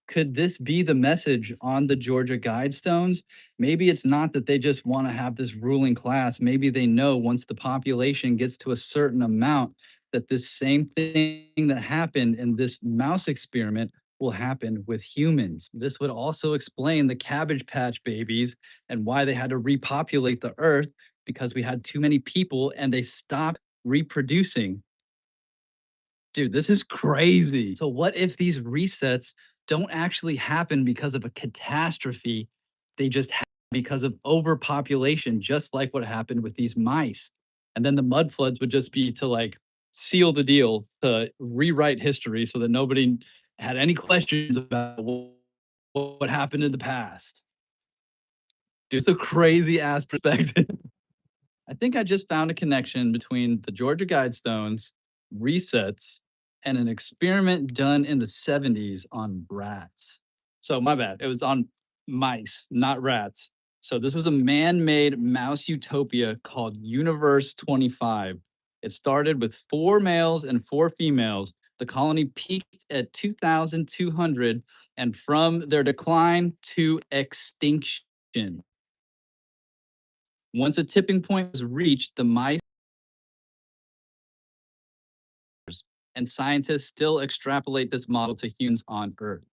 Could this be the message on the Georgia Guidestones? Maybe it's not that they just want to have this ruling class. Maybe they know once the population gets to a certain amount that this same thing that happened in this mouse experiment will happen with humans. This would also explain the Cabbage Patch Babies and why they had to repopulate the earth because we had too many people and they stopped reproducing. Dude, this is crazy. So, what if these resets don't actually happen because of a catastrophe? They just happen because of overpopulation, just like what happened with these mice. And then the mud floods would just be to like seal the deal, to rewrite history so that nobody had any questions about what happened in the past. Dude, it's a crazy ass perspective. I think I just found a connection between the Georgia Guidestones, resets, and an experiment done in the 70s on rats. So, my bad. It was on mice, not rats. So, this was a man made mouse utopia called Universe 25. It started with four males and four females. The colony peaked at 2,200, and from their decline to extinction. Once a tipping point was reached, the mice and scientists still extrapolate this model to humans on Earth.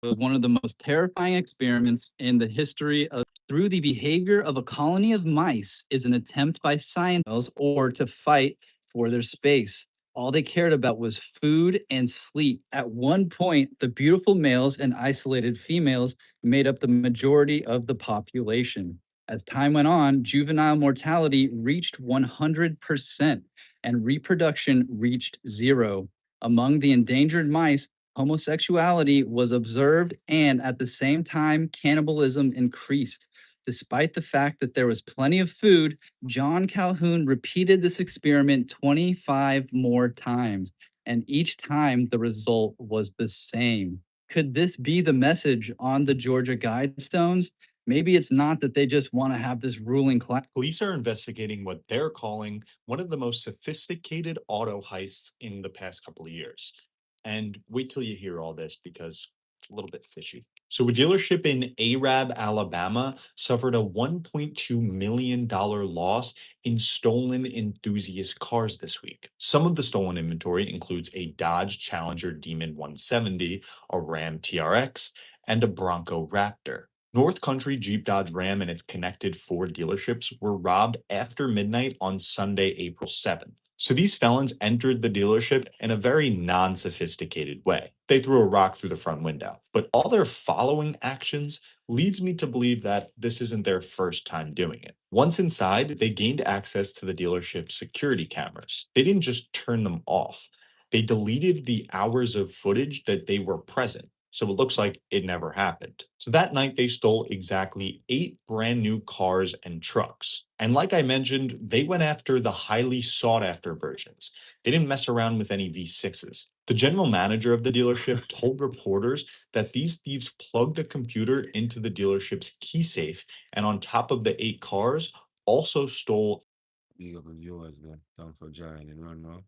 It was one of the most terrifying experiments in the history of through the behavior of a colony of mice is an attempt by scientists or to fight for their space. All they cared about was food and sleep. At one point, the beautiful males and isolated females made up the majority of the population. As time went on, juvenile mortality reached 100% and reproduction reached zero. Among the endangered mice, homosexuality was observed, and at the same time, cannibalism increased. Despite the fact that there was plenty of food, John Calhoun repeated this experiment 25 more times, and each time the result was the same. Could this be the message on the Georgia Guidestones? Maybe it's not that they just want to have this ruling class. Police are investigating what they're calling one of the most sophisticated auto heists in the past couple of years. And wait till you hear all this because it's a little bit fishy. So, a dealership in Arab, Alabama suffered a $1.2 million loss in stolen enthusiast cars this week. Some of the stolen inventory includes a Dodge Challenger Demon 170, a Ram TRX, and a Bronco Raptor. North Country Jeep Dodge Ram and its connected Ford dealerships were robbed after midnight on Sunday, April 7th. So these felons entered the dealership in a very non sophisticated way. They threw a rock through the front window. But all their following actions leads me to believe that this isn't their first time doing it. Once inside, they gained access to the dealership's security cameras. They didn't just turn them off, they deleted the hours of footage that they were present. So it looks like it never happened. So that night, they stole exactly 8 brand new cars and trucks. And like I mentioned, they went after the highly sought after versions. They didn't mess around with any V6s. The general manager of the dealership told reporters that these thieves plugged a computer into the dealership's key safe and on top of the 8 cars, also stole Big up the viewers there. Thanks for joining. Run now.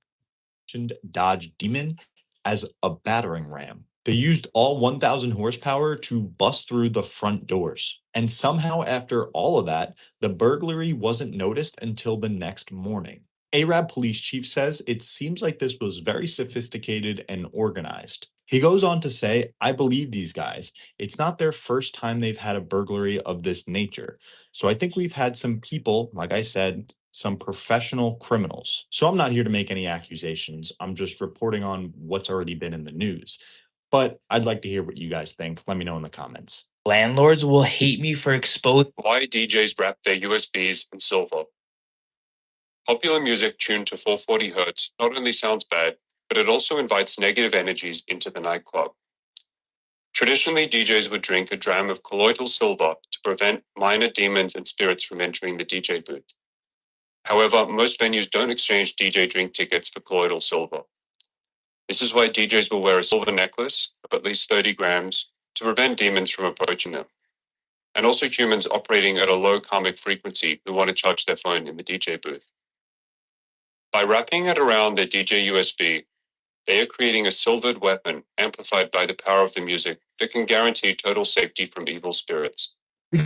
Dodge Demon as a battering ram. They used all 1,000 horsepower to bust through the front doors. And somehow, after all of that, the burglary wasn't noticed until the next morning. Arab police chief says it seems like this was very sophisticated and organized. He goes on to say, I believe these guys. It's not their first time they've had a burglary of this nature. So I think we've had some people, like I said, some professional criminals. So I'm not here to make any accusations. I'm just reporting on what's already been in the news. But I'd like to hear what you guys think. Let me know in the comments. Landlords will hate me for exposing. Why DJs wrap their USBs in silver. Popular music tuned to 440 Hz not only sounds bad, but it also invites negative energies into the nightclub. Traditionally, DJs would drink a dram of colloidal silver to prevent minor demons and spirits from entering the DJ booth. However, most venues don't exchange DJ drink tickets for colloidal silver. This is why DJs will wear a silver necklace of at least 30 grams to prevent demons from approaching them, and also humans operating at a low karmic frequency who want to charge their phone in the DJ booth. By wrapping it around their DJ USB, They are creating a silvered weapon amplified by the power of the music that can guarantee total safety from evil spirits.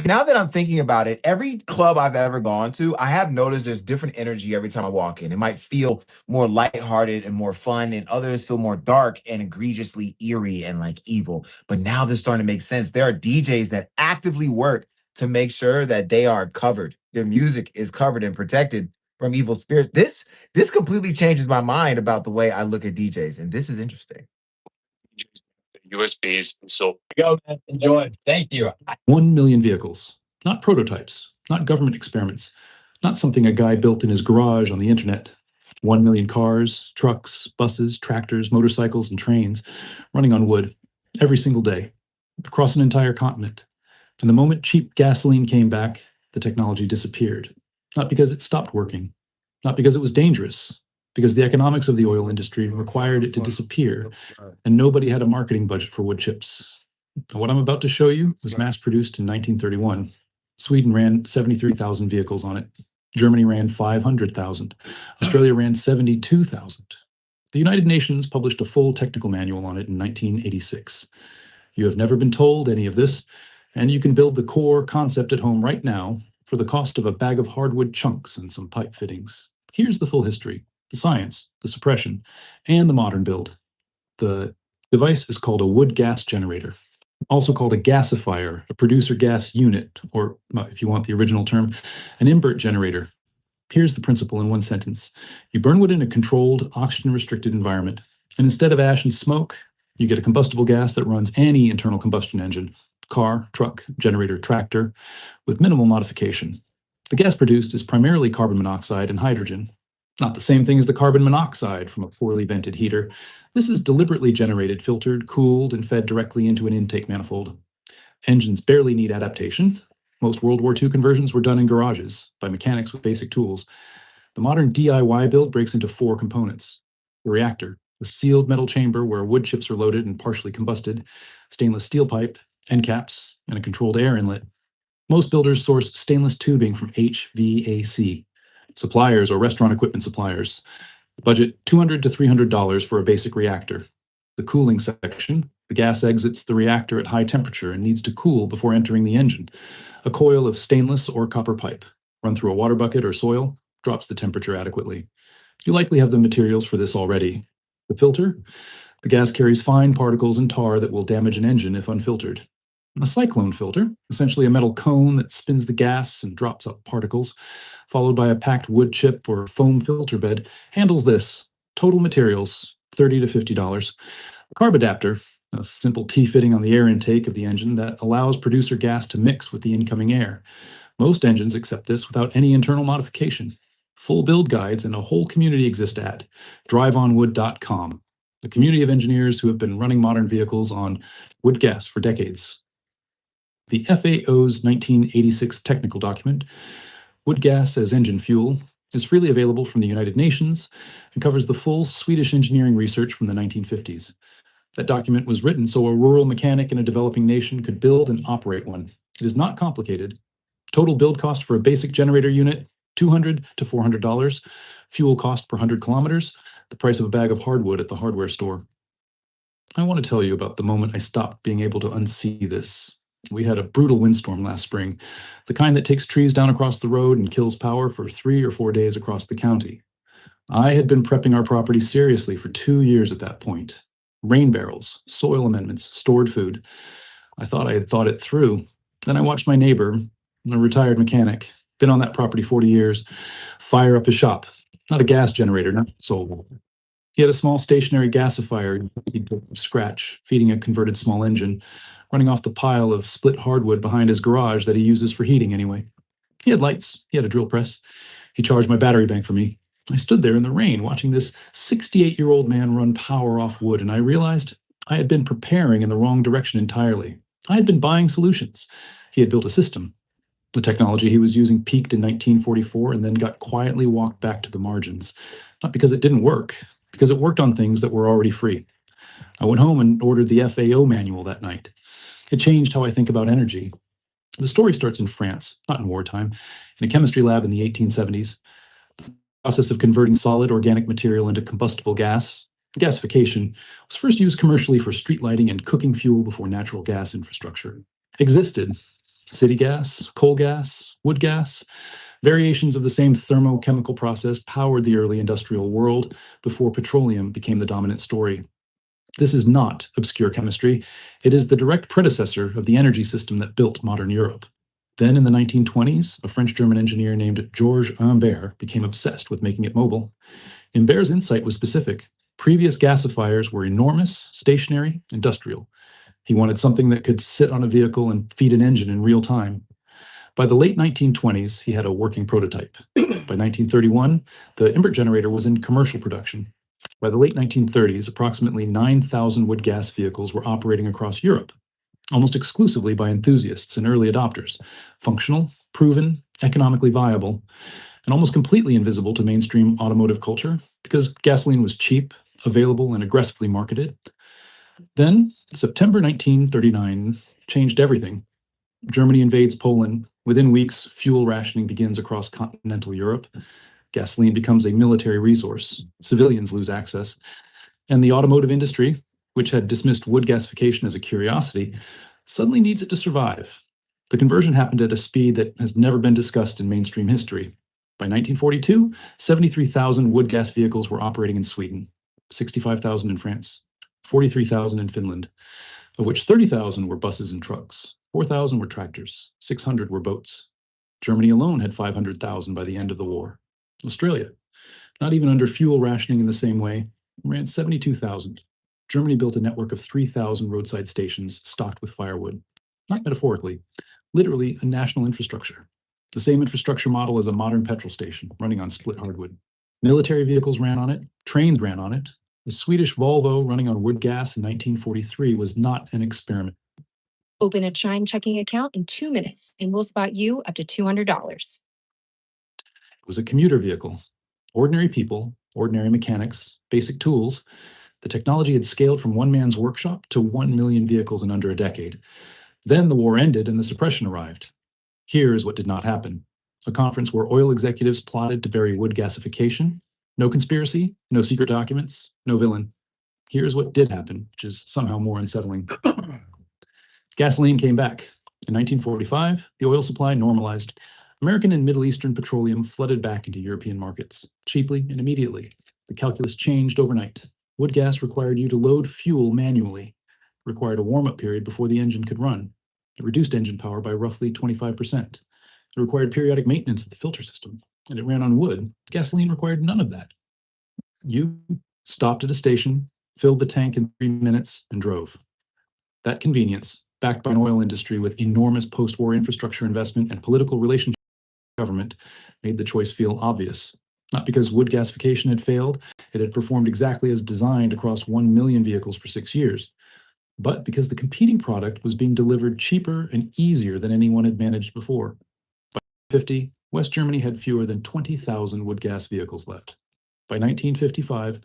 Now that I'm thinking about it, every club I've ever gone to, I have noticed there's different energy every time I walk in. It might feel more lighthearted and more fun, and others feel more dark and egregiously eerie and like evil. But now they're starting to make sense. There are DJs that actively work to make sure that they are covered. Their music is covered and protected from evil spirits. This completely changes my mind about the way I look at DJs, and this is interesting. USBs and so Go, man. Enjoy. Thank you. 1 million vehicles, not prototypes, not government experiments, not something a guy built in his garage on the internet. 1 million cars, trucks, buses, tractors, motorcycles, and trains running on wood every single day across an entire continent. And the moment cheap gasoline came back, the technology disappeared. Not because it stopped working, not because it was dangerous, because the economics of the oil industry required it to disappear, and nobody had a marketing budget for wood chips. What I'm about to show you was mass-produced in 1931. Sweden ran 73,000 vehicles on it. Germany ran 500,000. Australia ran 72,000. The United Nations published a full technical manual on it in 1986. You have never been told any of this, and you can build the core concept at home right now for the cost of a bag of hardwood chunks and some pipe fittings. Here's the full history, the science, the suppression, and the modern build. The device is called a wood gas generator, also called a gasifier, a producer gas unit, or if you want the original term, an invert generator. Here's the principle in one sentence. You burn wood in a controlled, oxygen-restricted environment, and instead of ash and smoke, you get a combustible gas that runs any internal combustion engine, car, truck, generator, tractor, with minimal modification. The gas produced is primarily carbon monoxide and hydrogen. Not the same thing as the carbon monoxide from a poorly vented heater. This is deliberately generated, filtered, cooled, and fed directly into an intake manifold. Engines barely need adaptation. Most World War II conversions were done in garages by mechanics with basic tools. The modern DIY build breaks into 4 components. The reactor, the sealed metal chamber where wood chips are loaded and partially combusted, stainless steel pipe, end caps, and a controlled air inlet. Most builders source stainless tubing from HVAC, suppliers or restaurant equipment suppliers. Budget $200 to $300 for a basic reactor. The cooling section, the gas exits the reactor at high temperature and needs to cool before entering the engine. A coil of stainless or copper pipe, run through a water bucket or soil, drops the temperature adequately. You likely have the materials for this already. The filter, the gas carries fine particles and tar that will damage an engine if unfiltered. A cyclone filter, essentially a metal cone that spins the gas and drops up particles, followed by a packed wood chip or foam filter bed, handles this. Total materials, $30 to $50. A carb adapter, a simple T-fitting on the air intake of the engine that allows producer gas to mix with the incoming air. Most engines accept this without any internal modification. Full build guides and a whole community exist at driveonwood.com, a community of engineers who have been running modern vehicles on wood gas for decades. The FAO's 1986 technical document, Wood Gas as Engine Fuel, is freely available from the United Nations and covers the full Swedish engineering research from the 1950s. That document was written so a rural mechanic in a developing nation could build and operate one. It is not complicated. Total build cost for a basic generator unit, $200 to $400. Fuel cost per 100 kilometers, the price of a bag of hardwood at the hardware store. I want to tell you about the moment I stopped being able to unsee this. We had a brutal windstorm last spring, the kind that takes trees down across the road and kills power for 3 or 4 days across the county. I had been prepping our property seriously for 2 years at that point. Rain barrels, soil amendments, stored food. I thought I had thought it through. Then I watched my neighbor, a retired mechanic, been on that property 40 years, fire up his shop. Not a gas generator, not solar. He had a small stationary gasifier he'd built from scratch, feeding a converted small engine, running off the pile of split hardwood behind his garage that he uses for heating anyway. He had lights, he had a drill press. He charged my battery bank for me. I stood there in the rain watching this 68-year-old man run power off wood, and I realized I had been preparing in the wrong direction entirely. I had been buying solutions. He had built a system. The technology he was using peaked in 1944 and then got quietly walked back to the margins. Not because it didn't work, because it worked on things that were already free. I went home and ordered the FAO manual that night. It changed how I think about energy. The story starts in France, not in wartime, in a chemistry lab in the 1870s. The process of converting solid organic material into combustible gas, Gasification was first used commercially for street lighting and cooking fuel before natural gas infrastructure existed. City gas, coal gas, wood gas, variations of the same thermochemical process powered the early industrial world before petroleum became the dominant story. This is not obscure chemistry. It is the direct predecessor of the energy system that built modern Europe. Then in the 1920s, a French-German engineer named Georges Imbert became obsessed with making it mobile. Imbert's insight was specific. Previous gasifiers were enormous, stationary, industrial. He wanted something that could sit on a vehicle and feed an engine in real time. By the late 1920s, he had a working prototype. By 1931, the Imbert generator was in commercial production. By the late 1930s, approximately 9,000 wood gas vehicles were operating across Europe, almost exclusively by enthusiasts and early adopters, functional, proven, economically viable, and almost completely invisible to mainstream automotive culture because gasoline was cheap, available, and aggressively marketed. Then, September 1939 changed everything. Germany invades Poland. Within weeks, fuel rationing begins across continental Europe. Gasoline becomes a military resource. Civilians lose access. And the automotive industry, which had dismissed wood gasification as a curiosity, suddenly needs it to survive. The conversion happened at a speed that has never been discussed in mainstream history. By 1942, 73,000 wood gas vehicles were operating in Sweden, 65,000 in France, 43,000 in Finland, of which 30,000 were buses and trucks, 4,000 were tractors, 600 were boats. Germany alone had 500,000 by the end of the war. Australia, not even under fuel rationing in the same way, ran 72,000. Germany built a network of 3,000 roadside stations stocked with firewood. Not metaphorically, literally a national infrastructure. The same infrastructure model as a modern petrol station running on split hardwood. Military vehicles ran on it, trains ran on it. The Swedish Volvo running on wood gas in 1943 was not an experiment. Open a Chime checking account in 2 minutes and we'll spot you up to $200. It was a commuter vehicle. Ordinary people, ordinary mechanics, basic tools. The technology had scaled from one man's workshop to 1 million vehicles in under a decade. Then the war ended and the suppression arrived. Here is what did not happen. A conference where oil executives plotted to bury wood gasification. No conspiracy, no secret documents, no villain. Here's what did happen, which is somehow more unsettling. Gasoline came back. In 1945, the oil supply normalized. American and Middle Eastern petroleum flooded back into European markets, cheaply and immediately. The calculus changed overnight. Wood gas required you to load fuel manually, required a warm-up period before the engine could run. It reduced engine power by roughly 25%. It required periodic maintenance of the filter system, and it ran on wood. Gasoline required none of that. You stopped at a station, filled the tank in 3 minutes, and drove. That convenience, backed by an oil industry with enormous post-war infrastructure investment and political relationship with government, made the choice feel obvious. Not because wood gasification had failed, it had performed exactly as designed across 1 million vehicles for 6 years, but because the competing product was being delivered cheaper and easier than anyone had managed before. By 1950, West Germany had fewer than 20,000 wood gas vehicles left. By 1955,